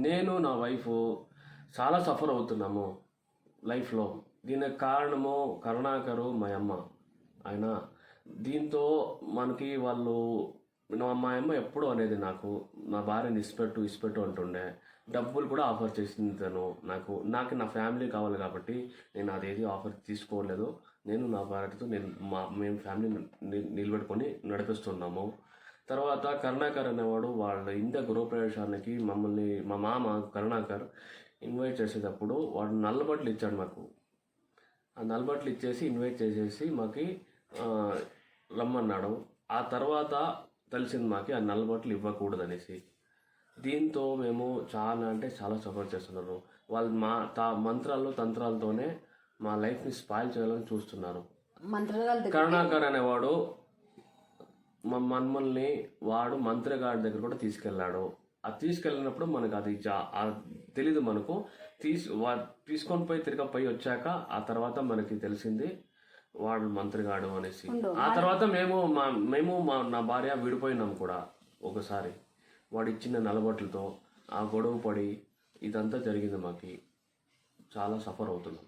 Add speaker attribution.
Speaker 1: నేను నా వైఫ్ చాలా సఫర్ అవుతున్నాము లైఫ్లో. దీనికి కారణము కరుణాకరు మా అమ్మ. ఆయన దీంతో మనకి వాళ్ళు మా అమ్మ ఎప్పుడు అనేది నాకు నా భార్యని ఇసిపెట్టు అంటుండే. డబ్బులు కూడా ఆఫర్ చేసింది తను నాకు నా ఫ్యామిలీ కావాలి కాబట్టి నేను అదేది ఆఫర్ తీసుకోలేదు. నేను నా భార్యతో మేము ఫ్యామిలీ నిలబెట్టుకొని నడిపిస్తున్నాము. తర్వాత కరుణాకర్ అనేవాడు వాళ్ళ ఇండియా గృహప్రవేశానికి మమ్మల్ని మా మామ కరుణాకర్ ఇన్వైట్ చేసేటప్పుడు వాడు నల్లబట్టలు ఇచ్చాడు మాకు. ఆ నల్లబట్టలు ఇచ్చేసి ఇన్వైట్ చేసేసి మాకి రమ్మన్నాడు. ఆ తర్వాత తెలిసింది మాకి ఆ నల్లబట్టలు ఇవ్వకూడదు అనేసి. దీంతో మేము చాలా అంటే చాలా సపోర్ట్ చేస్తున్నారు. వాళ్ళు మంత్రాలు తంత్రాలతోనే మా లైఫ్ని స్పాయిల్ చేయాలని చూస్తున్నారు. కరుణాకర్ అనేవాడు మమ్మల్ని వాడు మంత్రిగాడి దగ్గర కూడా తీసుకెళ్ళాడు. అది తీసుకెళ్ళినప్పుడు మనకు అది తెలీదు. మనకు తీసుకొని పోయి తిరగపోయి వచ్చాక ఆ తర్వాత మనకి తెలిసింది వాడు మంత్రిగాడు అనేసి. ఆ తర్వాత నా భార్య విడిపోయినాం కూడా ఒకసారి. వాడు ఇచ్చిన నలబట్లతో ఆ గొడవ పడి ఇదంతా జరిగింది. మాకి చాలా సఫర్ అవుతున్నాం.